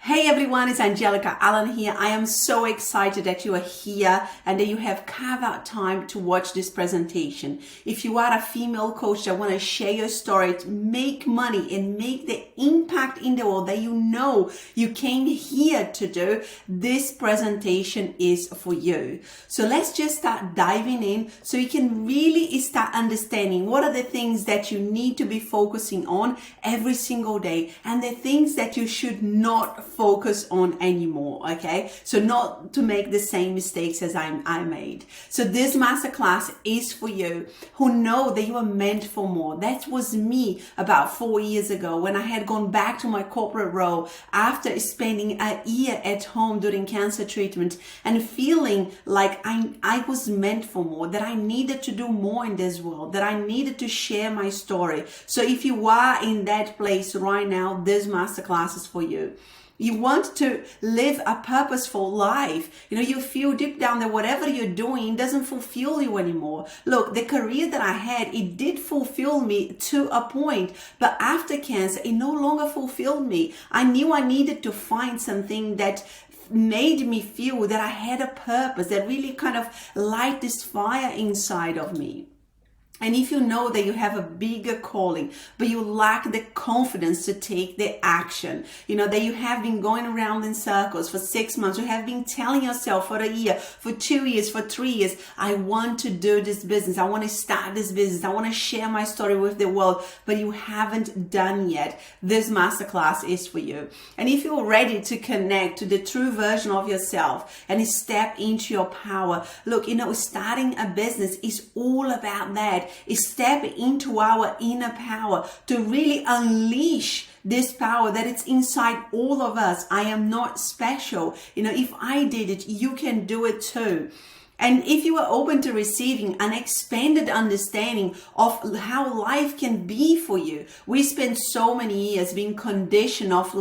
Hey everyone, it's 𝗕𝗢𝗢𝗓𝗖𝗓 here. I am so excited that you are here and that you have carved out time to watch this presentation. If you are a female coach that want to share your story, to make money and make the impact in the world that you know you came here to do, this presentation is for you. So let's just start diving in so you can really start understanding what are the things that you need to be focusing on every single day and the things that you should not focus on anymore, okay? So not to make the same mistakes as I made. So this masterclass is for you who know that you are meant for more. That was me about 4 years ago when I had gone back to my corporate role after spending a year at home during cancer treatment and feeling like I was meant for more, that I needed to do more in this world, that I needed to share my story. So if you are in that place right now, this masterclass is for you. You want to live a purposeful life. You feel deep down that whatever you're doing doesn't fulfill you anymore. Look, the career that I had, it did fulfill me to a point, but after cancer, it no longer fulfilled me. I knew I needed to find something that made me feel that I had a purpose, that really kind of light this fire inside of me. And if you know that you have a bigger calling, but you lack the confidence to take the action, that you have been going around in circles for 6 months, you have been telling yourself for a year, for 2 years, for 3 years, I want to do this business, I want to start this business, I want to share my story with the world, but you haven't done yet, this masterclass is for you. And if you're ready to connect to the true version of yourself and step into your power, look, starting a business is all about that. Is step into our inner power to really unleash this power that it's inside all of us. I am not special. If I did it, you can do it too. And if you are open to receiving an expanded understanding of how life can be for you, we spend so many years being conditioned of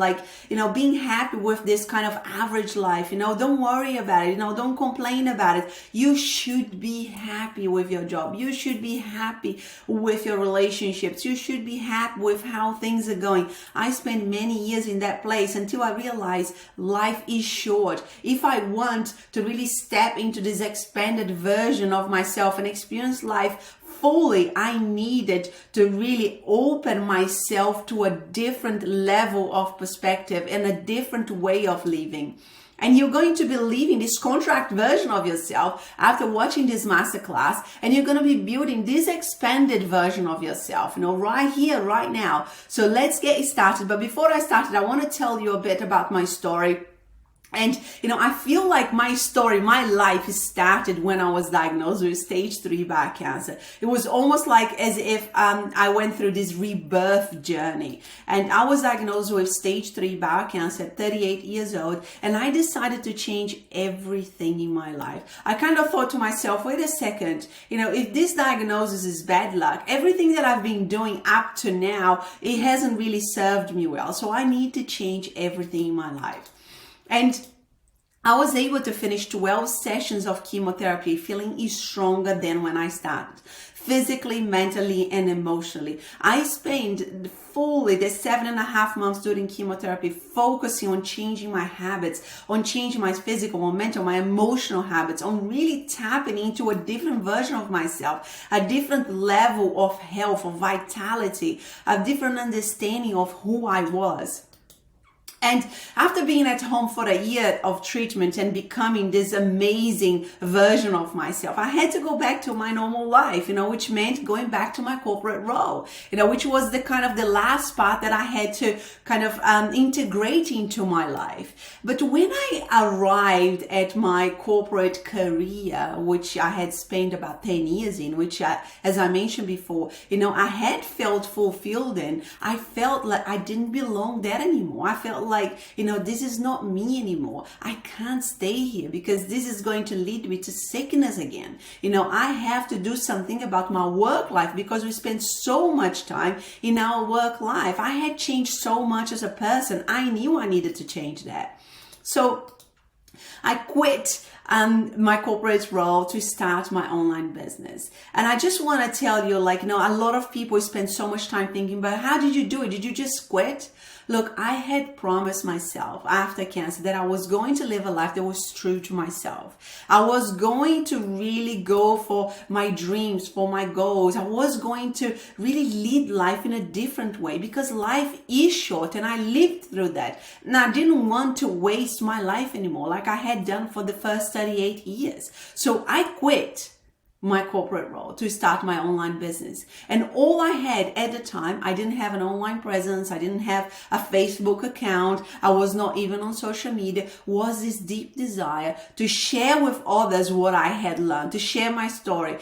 being happy with this kind of average life. Don't worry about it. Don't complain about it. You should be happy with your job. You should be happy with your relationships. You should be happy with how things are going. I spent many years in that place until I realized life is short. If I want to really step into this expanded version of myself and experience life fully, I needed to really open myself to a different level of perspective and a different way of living. And you're going to be living this contract version of yourself after watching this masterclass, and you're going to be building this expanded version of yourself, right here, right now. So let's get started. But before I started, I want to tell you a bit about my story. And, I feel like my story, my life started when I was diagnosed with stage 3 bowel cancer. It was almost like as if I went through this rebirth journey. And I was diagnosed with stage 3 bowel cancer at 38 years old. And I decided to change everything in my life. I kind of thought to myself, wait a second, if this diagnosis is bad luck, everything that I've been doing up to now, it hasn't really served me well. So I need to change everything in my life. And I was able to finish 12 sessions of chemotherapy feeling stronger than when I started, physically, mentally, and emotionally. I spent fully the 7.5 months during chemotherapy focusing on changing my habits, on changing my physical, my mental, my emotional habits, on really tapping into a different version of myself, a different level of health, of vitality, a different understanding of who I was. And after being at home for a year of treatment and becoming this amazing version of myself, I had to go back to my normal life, which meant going back to my corporate role, which was the kind of the last part that I had to kind of integrate into my life. But when I arrived at my corporate career, which I had spent about 10 years in, which as I mentioned before, I had felt fulfilled in, I felt like I didn't belong there anymore. I felt like, this is not me anymore. I can't stay here because this is going to lead me to sickness again. I have to do something about my work life because we spend so much time in our work life. I had changed so much as a person. I knew I needed to change that. So I quit my corporate role to start my online business. And I just want to tell you, a lot of people spend so much time thinking, but how did you do it? Did you just quit? Look, I had promised myself after cancer that I was going to live a life that was true to myself. I was going to really go for my dreams, for my goals. I was going to really lead life in a different way because life is short and I lived through that. And I didn't want to waste my life anymore like I had done for the first 38 years. So I quit my corporate role to start my online business. And all I had at the time, I didn't have an online presence. I didn't have a Facebook account. I was not even on social media, was this deep desire to share with others what I had learned, to share my story,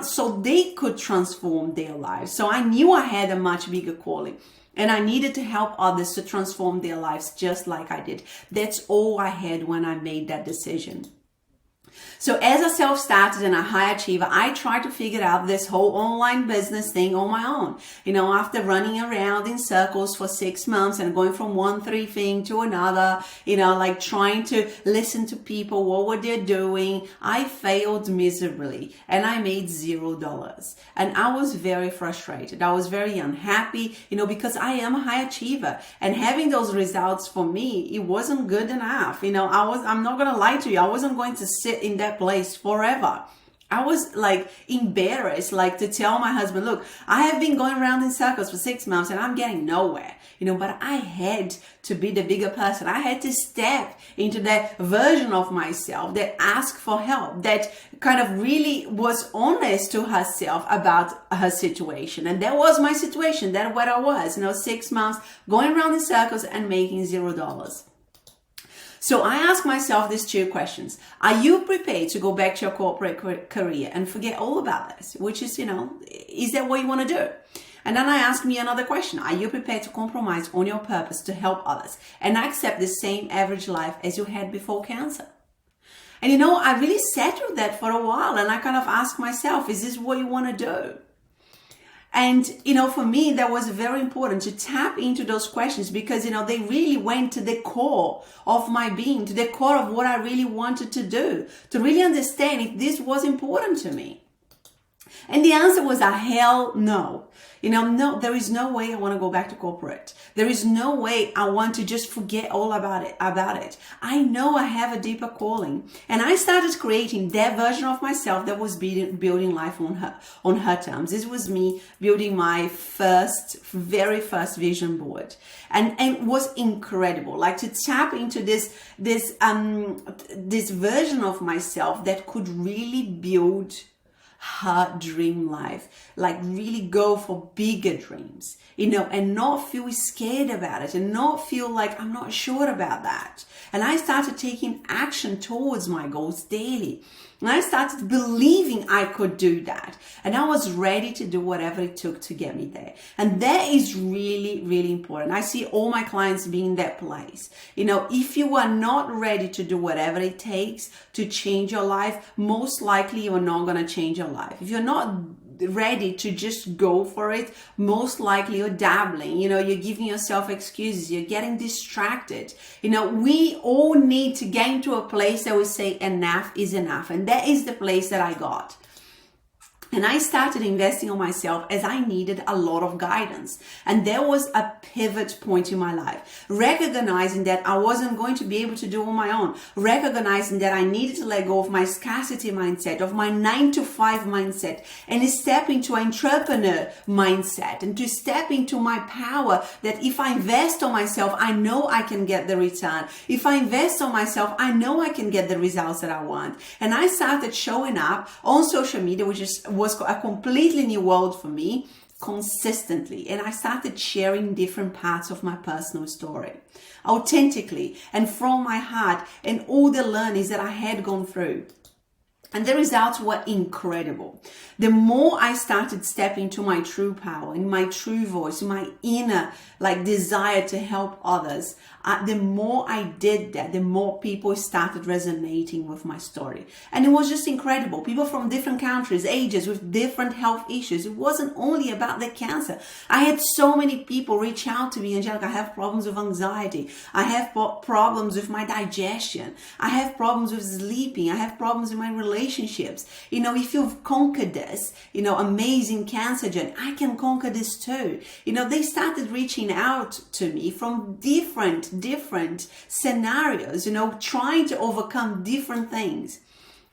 so they could transform their lives. So I knew I had a much bigger calling. And I needed to help others to transform their lives just like I did. That's all I had when I made that decision. So as a self-starter and a high achiever, I tried to figure out this whole online business thing on my own. After running around in circles for 6 months and going from one thing to another, like trying to listen to people, what were they doing? I failed miserably and I made $0. And I was very frustrated. I was very unhappy, because I am a high achiever and having those results for me, it wasn't good enough. I'm not going to lie to you. I wasn't going to sit in that place forever. I was like embarrassed, like to tell my husband, look, I have been going around in circles for 6 months and I'm getting nowhere, but I had to be the bigger person. I had to step into that version of myself that asked for help, that kind of really was honest to herself about her situation. And that was my situation. That's what I was, 6 months going around in circles and making $0. So I ask myself these 2 questions. Are you prepared to go back to your corporate career and forget all about this? Which is, is that what you want to do? And then I ask me another question. Are you prepared to compromise on your purpose to help others and accept the same average life as you had before cancer? And I really sat with that for a while and I kind of asked myself, is this what you want to do? And, for me, that was very important to tap into those questions because, they really went to the core of my being, to the core of what I really wanted to do, to really understand if this was important to me. And the answer was a hell no. No, there is no way I want to go back to corporate. There is no way I want to just forget all about it. I know I have a deeper calling. And I started creating that version of myself that was building life on her terms. This was me building my very first vision board. And it was incredible. Like to tap into this version of myself that could really build her dream life, like really go for bigger dreams, and not feel scared about it and not feel like I'm not sure about that. And I started taking action towards my goals daily. And I started believing I could do that. And I was ready to do whatever it took to get me there. And that is really, really important. I see all my clients being in that place. If you are not ready to do whatever it takes to change your life, most likely you are not going to change your life. If you're not ready to just go for it, most likely you're dabbling, you're giving yourself excuses, you're getting distracted. We all need to get into a place that we say enough is enough. And that is the place that I got. And I started investing on myself as I needed a lot of guidance. And there was a pivot point in my life, recognizing that I wasn't going to be able to do it on my own, recognizing that I needed to let go of my scarcity mindset, of my 9-to-5 mindset, and step into an entrepreneur mindset and to step into my power that if I invest on myself, I know I can get the return. If I invest on myself, I know I can get the results that I want. And I started showing up on social media, which was a completely new world for me, consistently. And I started sharing different parts of my personal story authentically and from my heart and all the learnings that I had gone through. And the results were incredible. The more I started stepping into my true power, in my true voice, my inner desire to help others, the more I did that, the more people started resonating with my story. And it was just incredible. People from different countries, ages, with different health issues. It wasn't only about the cancer. I had so many people reach out to me, Angelica, I have problems with anxiety. I have problems with my digestion. I have problems with sleeping. I have problems in my relationship. relationships. If you've conquered this, amazing cancer journey, I can conquer this too. They started reaching out to me from different scenarios, trying to overcome different things.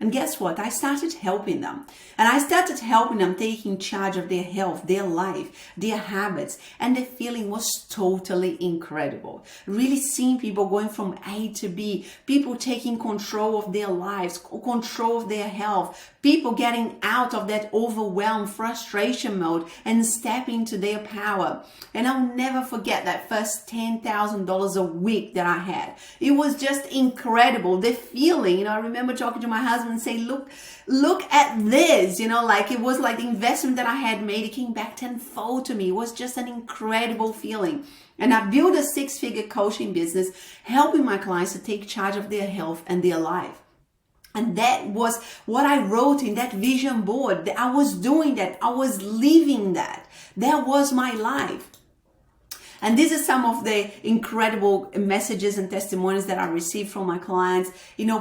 And guess what? I started helping them. And I started helping them taking charge of their health, their life, their habits. And the feeling was totally incredible. Really seeing people going from A to B, people taking control of their lives, control of their health, people getting out of that overwhelmed frustration mode and stepping into their power. And I'll never forget that first $10,000 a week that I had. It was just incredible. The feeling, I remember talking to my husband and say, look at this, like it was like the investment that I had made, it came back tenfold to me. It was just an incredible feeling. And I built a 6-figure coaching business, helping my clients to take charge of their health and their life. And that was what I wrote in that vision board. I was doing that. I was living that. That was my life. And these are some of the incredible messages and testimonies that I received from my clients.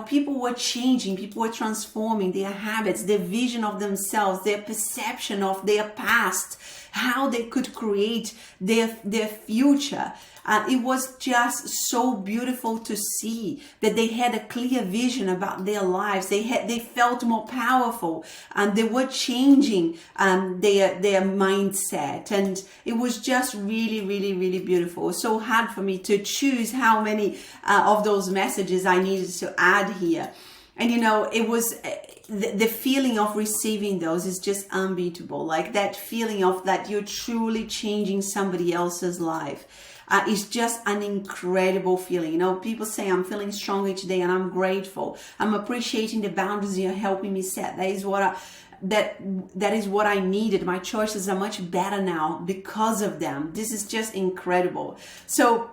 People were changing, people were transforming their habits, their vision of themselves, their perception of their past, how they could create their future. It was just so beautiful to see that they had a clear vision about their lives. They felt more powerful, and they were changing their mindset, and it was just really, really, really beautiful. It was so hard for me to choose how many of those messages I needed to add here. And it was the feeling of receiving those is just unbeatable. Like that feeling of that you're truly changing somebody else's life. It's just an incredible feeling. People say I'm feeling strong each day, and I'm grateful. I'm appreciating the boundaries you're helping me set. That is what I needed. My choices are much better now because of them. This is just incredible. So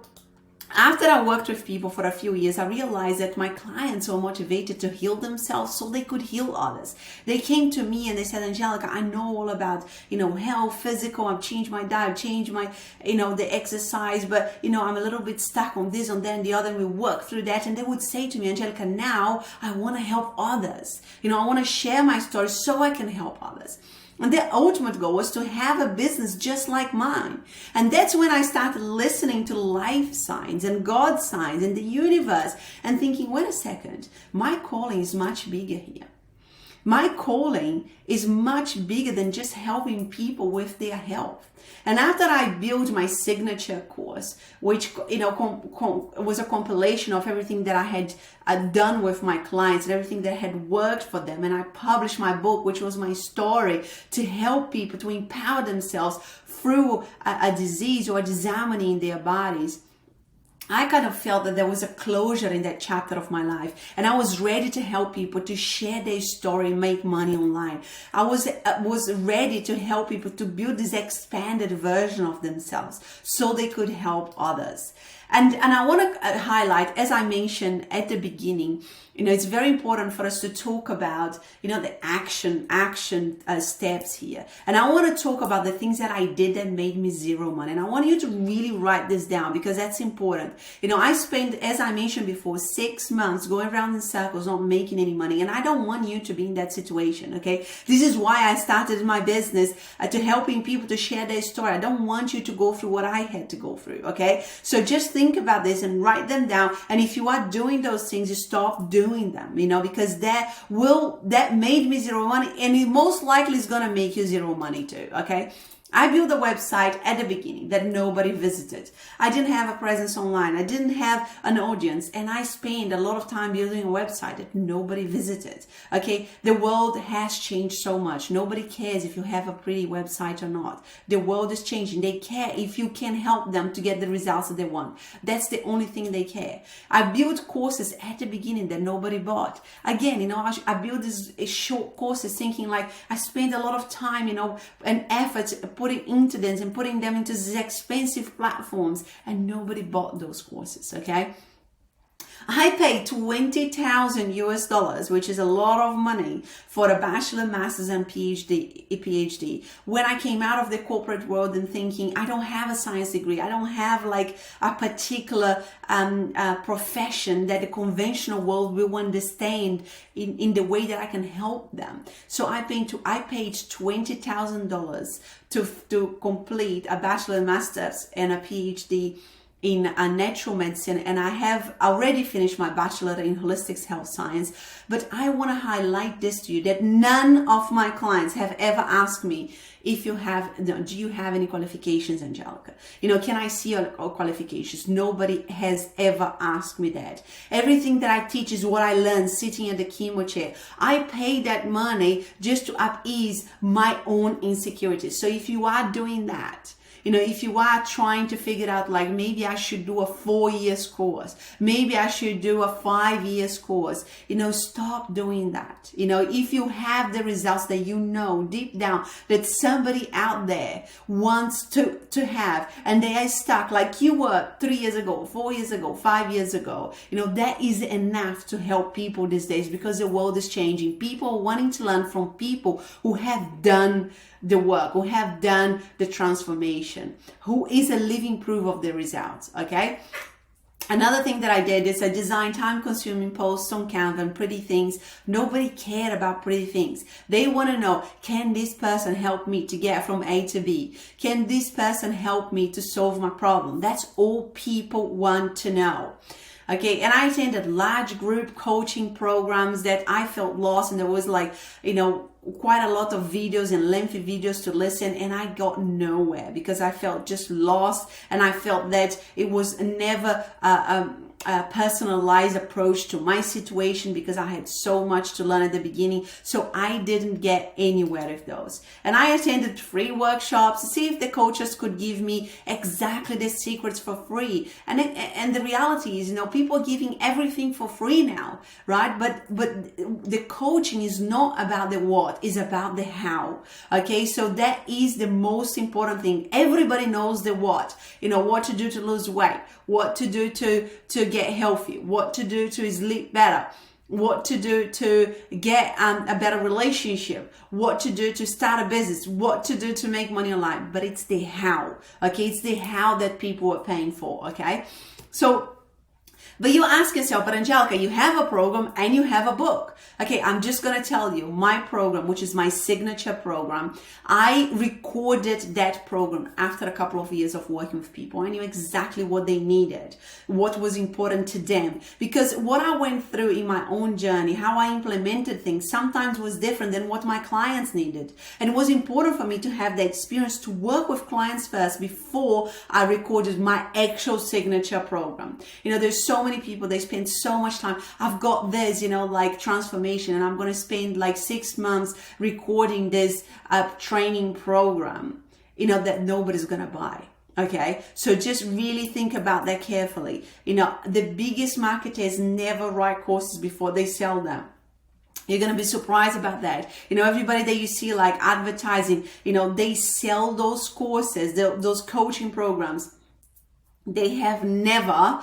after I worked with people for a few years, I realized that my clients were motivated to heal themselves so they could heal others. They came to me and they said, Angelica, I know all about, health, physical. I've changed my diet, changed my, the exercise, but, I'm a little bit stuck on this, on that, and the other, and we work through that. And they would say to me, Angelica, now I want to help others. I want to share my story so I can help others. And their ultimate goal was to have a business just like mine. And that's when I started listening to life signs and God signs and the universe and thinking, wait a second, my calling is much bigger here. My calling is much bigger than just helping people with their health. And after I built my signature course, which was a compilation of everything that I had done with my clients and everything that had worked for them, and I published my book, which was my story, to help people to empower themselves through a disease or a disharmony in their bodies, I kind of felt that there was a closure in that chapter of my life, and I was ready to help people to share their story and make money online. I was ready to help people to build this expanded version of themselves so they could help others. And I want to highlight, as I mentioned at the beginning, it's very important for us to talk about, the action steps here. And I want to talk about the things that I did that made me zero money. And I want you to really write this down because that's important. I spent, as I mentioned before, 6 months going around in circles, not making any money. And I don't want you to be in that situation, okay? This is why I started my business, to helping people to share their story. I don't want you to go through what I had to go through, okay? So just think about this and write them down. And if you are doing those things, you stop doing them, because that made me zero money, and it most likely is going to make you zero money too, okay? I built a website at the beginning that nobody visited. I didn't have a presence online. I didn't have an audience, and I spent a lot of time building a website that nobody visited. Okay, the world has changed so much. Nobody cares if you have a pretty website or not. The world is changing. They care if you can help them to get the results that they want. That's the only thing they care. I built courses at the beginning that nobody bought. Again, I built these short courses thinking like I spent a lot of time, and effort putting into them and putting them into these expensive platforms, and nobody bought those courses, okay? I paid 20,000 US dollars, which is a lot of money, for a bachelor, master's, and PhD. When I came out of the corporate world and thinking, I don't have a science degree, I don't have like a particular profession that the conventional world will understand in the way that I can help them. So I paid $20,000 to complete a bachelor, master's, and a PhD in natural medicine, and I have already finished my bachelor in holistic health science. But I want to highlight this to you, that none of my clients have ever asked me if you have, do you have any qualifications, Angelica? Can I see your qualifications? Nobody has ever asked me that. Everything that I teach is what I learned sitting at the chemo chair. I pay that money just to appease my own insecurities. So if you are doing that, if you are trying to figure out, like, maybe I should do a 4-year course, maybe I should do a 5-year course, stop doing that. If you have the results that deep down that somebody out there wants to have, and they are stuck like you were 3 years ago, 4 years ago, 5 years ago, that is enough to help people these days, because the world is changing. People are wanting to learn from people who have done the work, who have done the transformation, who is a living proof of the results. Okay. Another thing that I did is I designed time-consuming posts on Canva and pretty things. Nobody cared about pretty things. They want to know, can this person help me to get from A to B? Can this person help me to solve my problem? That's all people want to know. Okay, and I attended large group coaching programs that I felt lost, and there was quite a lot of videos and lengthy videos to listen, and I got nowhere because I felt just lost, and I felt that it was never a personalized approach to my situation, because I had so much to learn at the beginning. So I didn't get anywhere with those. And I attended free workshops to see if the coaches could give me exactly the secrets for free. And the reality is, people are giving everything for free now, right? But the coaching is not about the what, it's about the how. Okay, so that is the most important thing. Everybody knows the what, what to do to lose weight, what to do to get healthy, what to do to sleep better, what to do to get a better relationship, what to do to start a business, what to do to make money online. But it's the how. Okay, it's the how that people are paying for. Okay, so but you ask yourself, but Angelica, you have a program and you have a book. Okay, I'm just going to tell you, my program, which is my signature program, I recorded that program after a couple of years of working with people. I knew exactly what they needed, what was important to them, because what I went through in my own journey, how I implemented things, sometimes was different than what my clients needed. And it was important for me to have that experience to work with clients first before I recorded my actual signature program. There's so many people, they spend so much time. I've got this, transformation, and I'm going to spend like 6 months recording this training program, that nobody's going to buy. Okay, so just really think about that carefully. The biggest marketers never write courses before they sell them. You're going to be surprised about that. Everybody that you see like advertising, they sell those courses, those coaching programs. They have never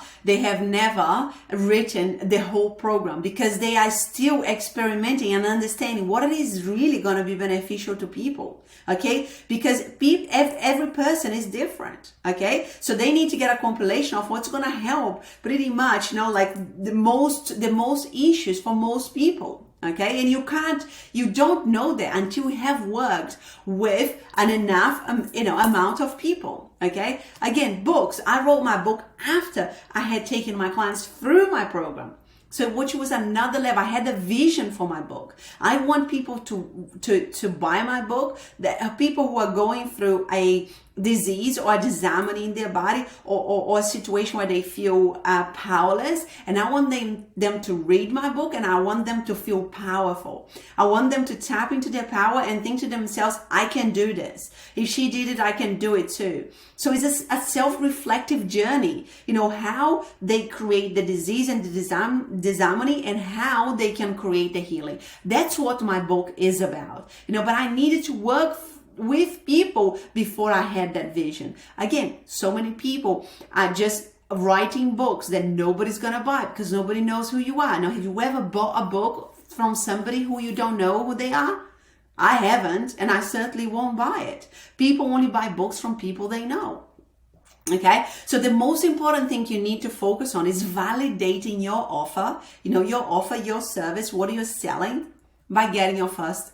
written the whole program, because they are still experimenting and understanding what it is really going to be beneficial to people. Okay, because every person is different. Okay, so they need to get a compilation of what's going to help pretty much, the most issues for most people. Okay, and you don't know that until you have worked with an enough, amount of people. Okay, again, books. I wrote my book after I had taken my clients through my program. So which was another level. I had a vision for my book. I want people to buy my book, that people who are going through a disease or a dysharmony in their body, or a situation where they feel powerless, and I want them to read my book, and I want them to feel powerful. I want them to tap into their power and think to themselves, I can do this. If she did it, I can do it too. So it's a self-reflective journey, how they create the disease and the dysharmony, and how they can create the healing. That's what my book is about. But I needed to work with people before I had that vision. Again, so many people are just writing books that nobody's going to buy because nobody knows who you are. Now, have you ever bought a book from somebody who you don't know who they are? I haven't, and I certainly won't buy it. People only buy books from people they know. Okay, so the most important thing you need to focus on is validating your offer, your offer, your service, what you're selling, by getting your first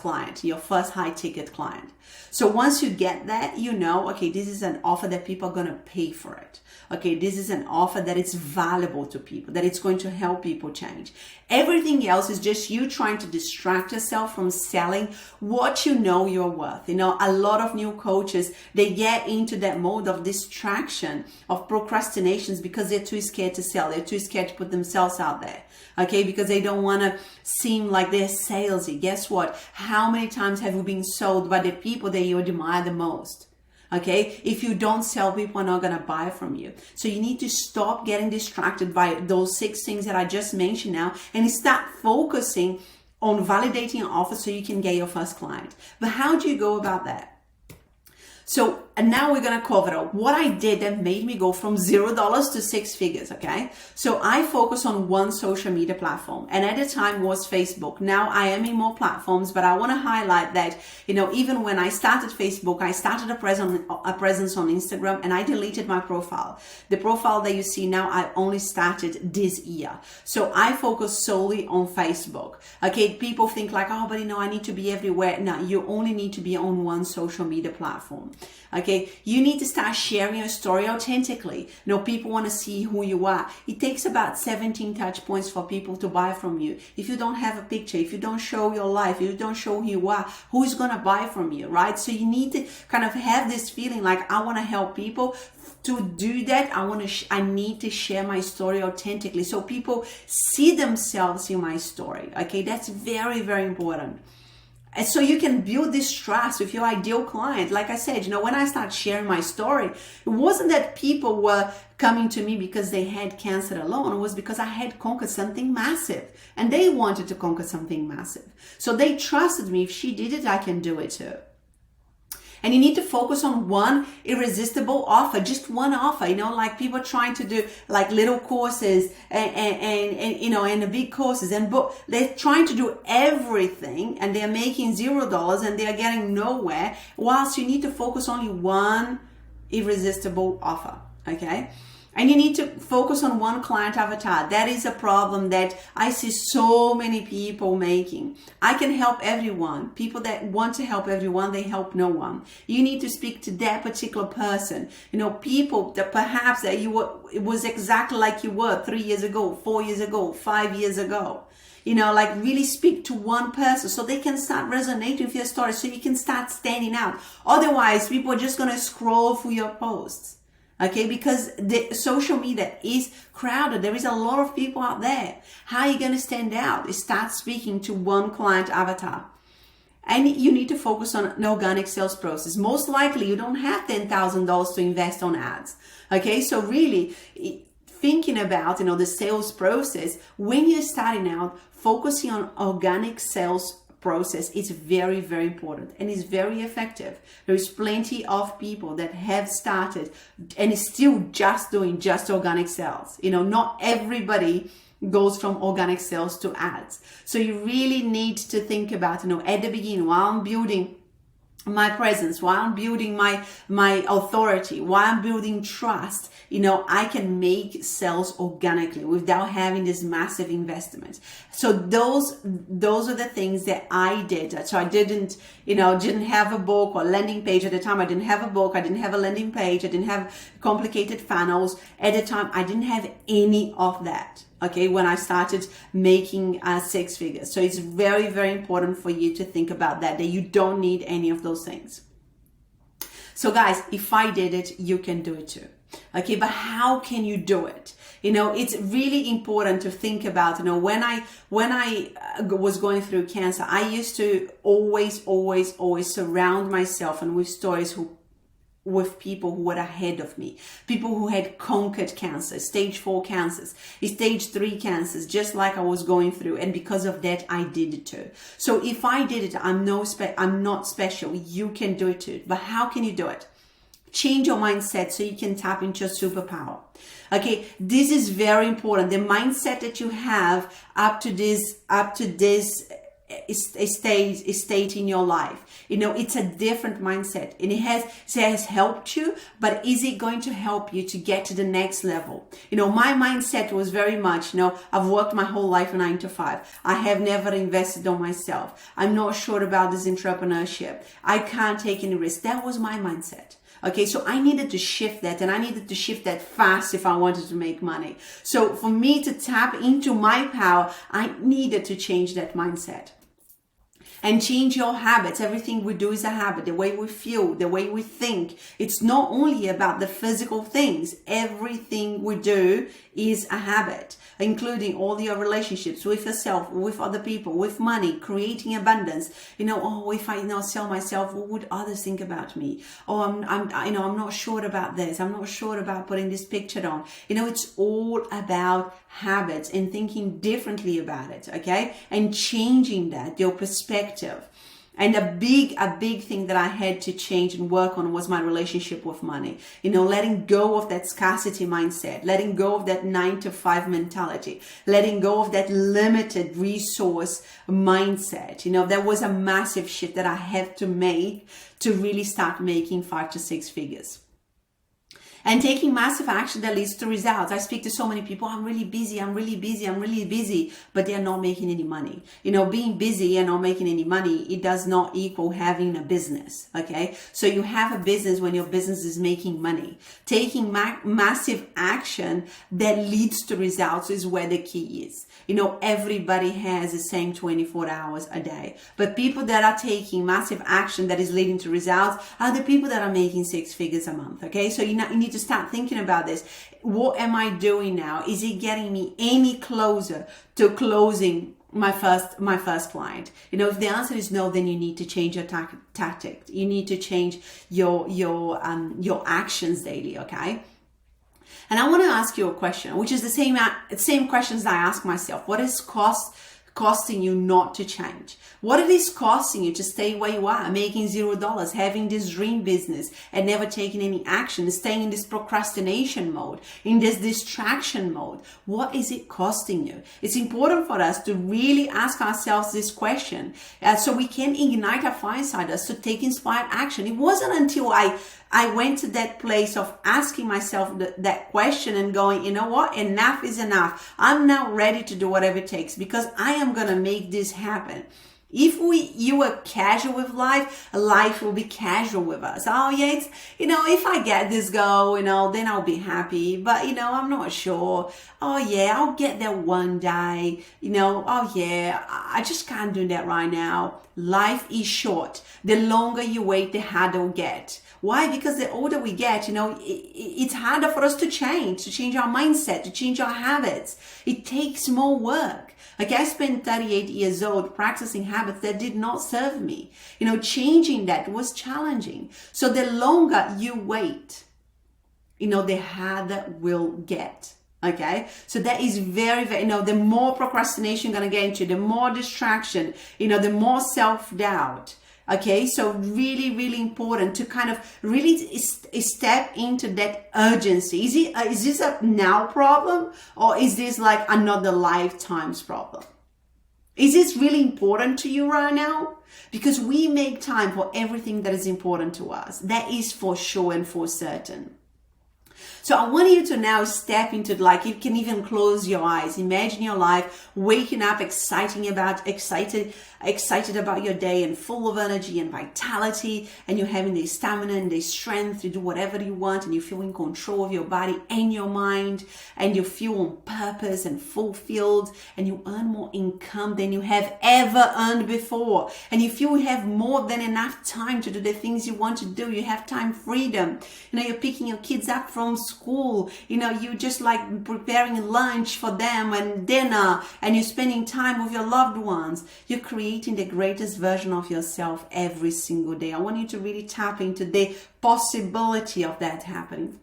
client, your first high ticket client. So once you get that, okay, this is an offer that people are going to pay for it. Okay, this is an offer that it's valuable to people, that it's going to help people change. Everything else is just you trying to distract yourself from selling what you know you're worth. A lot of new coaches, they get into that mode of distraction, of procrastinations, because they're too scared to sell. They're too scared to put themselves out there. Okay, because they don't want to seem like they're salesy. Guess what? How many times have you been sold by the people that you admire the most? Okay, if you don't sell, people are not going to buy from you. So you need to stop getting distracted by those 6 things that I just mentioned now and start focusing on validating your offer so you can get your first client. But how do you go about that? So, and now we're going to cover out what I did that made me go from $0 to 6 figures, okay? So I focus on one social media platform, and at the time was Facebook. Now I am in more platforms, but I want to highlight that, even when I started Facebook, I started a presence on Instagram, and I deleted my profile. The profile that you see now, I only started this year. So I focus solely on Facebook, okay? People think like, oh, but I need to be everywhere. No, you only need to be on one social media platform. Okay, you need to start sharing your story authentically. People want to see who you are. It takes about 17 touch points for people to buy from you. If you don't have a picture, if you don't show your life, if you don't show who you are, who's going to buy from you, right? So you need to kind of have this feeling like, I want to help people. To do that, I need to share my story authentically so people see themselves in my story. Okay, that's very, very important. And so you can build this trust with your ideal client. Like I said, when I started sharing my story, it wasn't that people were coming to me because they had cancer alone. It was because I had conquered something massive and they wanted to conquer something massive. So they trusted me. If she did it, I can do it too. And you need to focus on one irresistible offer, just one offer, like people trying to do like little courses and the big courses they're trying to do everything and they're making $0 and they're getting nowhere, whilst you need to focus only one irresistible offer. Okay. And you need to focus on one client avatar. That is a problem that I see so many people making. I can help everyone. People that want to help everyone, they help no one. You need to speak to that particular person. People that perhaps that it was exactly like you were 3 years ago, 4 years ago, 5 years ago. Like really speak to one person so they can start resonating with your story, so you can start standing out. Otherwise, people are just going to scroll through your posts. Okay, because the social media is crowded. There is a lot of people out there. How are you going to stand out? You start speaking to one client avatar. And you need to focus on an organic sales process. Most likely, you don't have $10,000 to invest on ads. Okay, so really thinking about, the sales process, when you're starting out, focusing on organic sales process is very, very important and is very effective. There is plenty of people that have started and is still just doing just organic sales. Not everybody goes from organic sales to ads. So you really need to think about, at the beginning, while I'm building my presence, while I'm building my authority, while I'm building trust, I can make sales organically without having this massive investment. So those are the things that I did. So I didn't have a book or landing page at the time. I didn't have a book. I didn't have a landing page. I didn't have complicated funnels at the time. I didn't have any of that. Okay, when I started making 6 figures. So it's very, very important for you to think about that you don't need any of those things. So guys, if I did it, you can do it too. Okay, but how can you do it? It's really important to think about, when I was going through cancer, I used to always surround myself and with stories with people who were ahead of me, people who had conquered cancer, stage 4 cancers, stage 3 cancers, just like I was going through. And because of that, I did it too. So if I did it, I'm not special. You can do it too. But how can you do it? Change your mindset so you can tap into your superpower. Okay, this is very important. The mindset that you have up to this state in your life, it's a different mindset, and it has helped you, but is it going to help you to get to the next level? My mindset was very much, I've worked my whole life 9 to 5. I have never invested on myself. I'm not sure about this entrepreneurship. I can't take any risk. That was my mindset. Okay, so I needed to shift that, and I needed to shift that fast if I wanted to make money. So for me to tap into my power, I needed to change that mindset. And change your habits. Everything we do is a habit. The way we feel, the way we think. It's not only about the physical things. Everything we do is a habit, including all your relationships with yourself, with other people, with money, creating abundance. If I sell myself, what would others think about me? I'm not sure about this. I'm not sure about putting this picture on. It's all about habits and thinking differently about it, okay? And changing that, your perspective. And a big thing that I had to change and work on was my relationship with money. Letting go of that scarcity mindset, letting go of that 9 to 5 mentality, letting go of that limited resource mindset. There was a massive shift that I had to make to really start making 5 to 6 figures. And taking massive action that leads to results. I speak to so many people, I'm really busy, but they are not making any money. Being busy and not making any money, it does not equal having a business, okay? So you have a business when your business is making money. Taking massive action that leads to results is where the key is. Everybody has the same 24 hours a day, but people that are taking massive action that is leading to results are the people that are making 6 figures a month, okay? So you need to start thinking about this. What am I doing now? Is it getting me any closer to closing my first client? If the answer is no, then you need to change your tactic. You need to change your actions daily, okay? And I want to ask you a question, which is the same questions that I ask myself. What is costing you not to change? What it is costing you to stay where you are, making $0, having this dream business and never taking any action, staying in this procrastination mode, in this distraction mode? What is it costing you? It's important for us to really ask ourselves this question so we can ignite our fire inside us to take inspired action. It wasn't until I went to that place of asking myself that question and going, you know what? Enough is enough. I'm now ready to do whatever it takes because I am going to make this happen. If you are casual with life will be casual with us. Oh yeah, it's, if I get this goal, then I'll be happy. But, I'm not sure. Oh yeah, I'll get there one day. Oh yeah, I just can't do that right now. Life is short. The longer you wait, the harder it will get. Why? Because the older we get, it's harder for us to change our mindset, to change our habits. It takes more work. Like I spent 38 years old practicing habits that did not serve me. Changing that was challenging. So the longer you wait, the harder will get. Okay, so that is very, very, the more procrastination you're going to get into, the more distraction, the more self-doubt. Okay, so really, really important to kind of really step into that urgency. Is this a now problem, or is this like another lifetime's problem? Is this really important to you right now? Because we make time for everything that is important to us. That is for sure and for certain. So I want you to now step into, you can even close your eyes. Imagine your life waking up excited about your day and full of energy and vitality, and you're having the stamina and the strength to do whatever you want, and you feel in control of your body and your mind, and you feel on purpose and fulfilled, and you earn more income than you have ever earned before, and you feel you have more than enough time to do the things you want to do. You have time freedom. You're picking your kids up from school, you just preparing lunch for them and dinner, and you're spending time with your loved ones. You're creating the greatest version of yourself every single day. I want you to really tap into the possibility of that happening.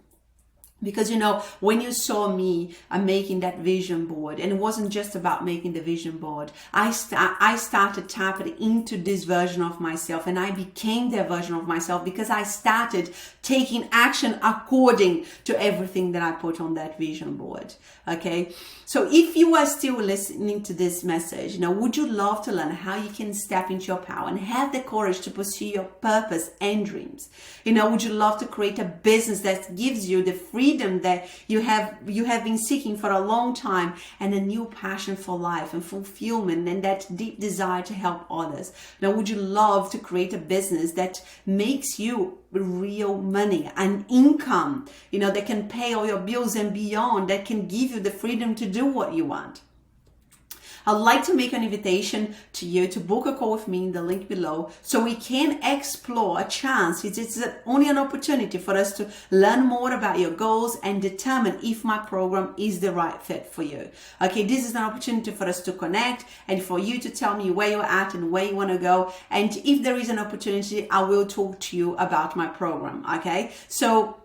Because, you know, when you saw me making that vision board, and it wasn't just about making the vision board, I started tapping into this version of myself, and I became that version of myself because I started taking action according to everything that I put on that vision board. Okay. So if you are still listening to this message, you know, would you love to learn how you can step into your power and have the courage to pursue your purpose and dreams? You know, would you love to create a business that gives you the freedom that you have been seeking for a long time, and a new passion for life and fulfillment, and that deep desire to help others? Now, would you love to create a business that makes you real money and income, you know, that can pay all your bills and beyond, that can give you the freedom to do what you want? I'd like to make an invitation to you to book a call with me in the link below, so we can explore a chance. It's only an opportunity for us to learn more about your goals and determine if my program is the right fit for you. Okay, this is an opportunity for us to connect and for you to tell me where you're at and where you want to go. And if there is an opportunity, I will talk to you about my program. Okay, so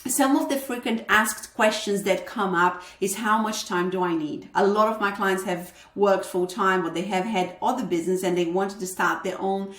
some of the frequent asked questions that come up is, how much time do I need? A lot of my clients have worked full time, or they have had other business and they wanted to start their own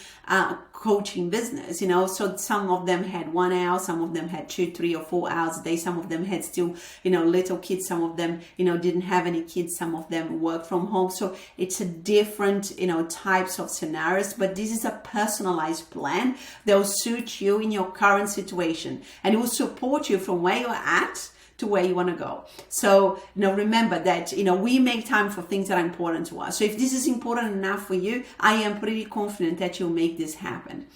coaching business, you know. So some of them had 1 hour, some of them had 2, 3, or 4 hours a day. Some of them had still, you know, little kids. Some of them, you know, didn't have any kids. Some of them work from home. So it's a different, you know, types of scenarios, but this is a personalized plan that will suit you in your current situation, and it will support you from where you're at to where you want to go. So, you know, remember that, you know, we make time for things that are important to us. So if this is important enough for you, I am pretty confident that you'll make this happen.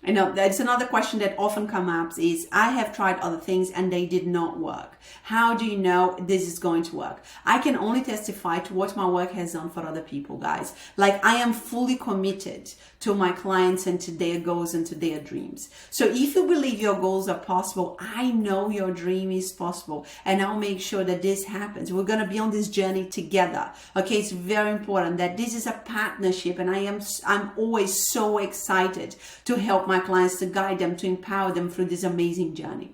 You know, that's another question that often comes up is, I have tried other things and they did not work. How do you know this is going to work? I can only testify to what my work has done for other people, guys. Like, I am fully committed to my clients and to their goals and to their dreams. So if you believe your goals are possible, I know your dream is possible, and I'll make sure that this happens. We're going to be on this journey together. Okay, it's very important that this is a partnership, and I'm always so excited to help my clients, to guide them, to empower them through this amazing journey.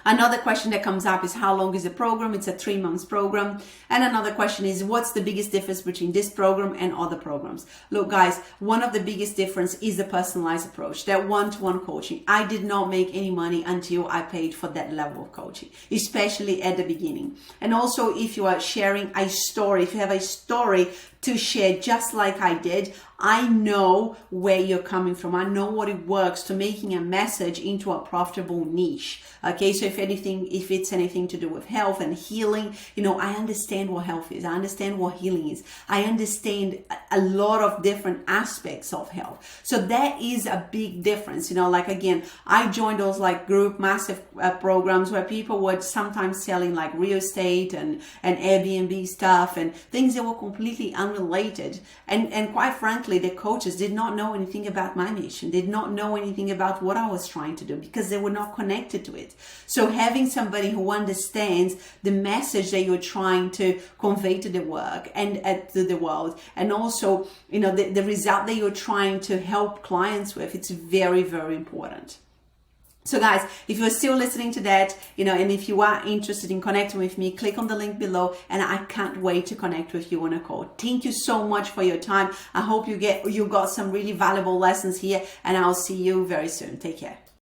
Another question that comes up is, how long is the program? It's a 3-month program. And another question is, what's the biggest difference between this program and other programs? Look, guys, one of the biggest difference is the personalized approach, that one-to-one coaching. I did not make any money until I paid for that level of coaching, especially at the beginning. And also, if you are sharing a story, if you have a story to share just like I did, I know where you're coming from. I know what it works to making a message into a profitable niche. Okay, so if it's anything to do with health and healing, you know, I understand what health is. I understand what healing is. I understand a lot of different aspects of health. So that is a big difference. You know, like, again, I joined those like group massive programs where people were sometimes selling like real estate and Airbnb stuff and things that were completely unrelated. And quite frankly, the coaches did not know anything about my mission, did not know anything about what I was trying to do, because they were not connected to it. So having somebody who understands the message that you're trying to convey to the work and to the world, and also, you know, the result that you're trying to help clients with, it's very, very important. So guys, if you're still listening to that, you know, and if you are interested in connecting with me, click on the link below, and I can't wait to connect with you on a call. Thank you so much for your time. I hope you got some really valuable lessons here, and I'll see you very soon. Take care.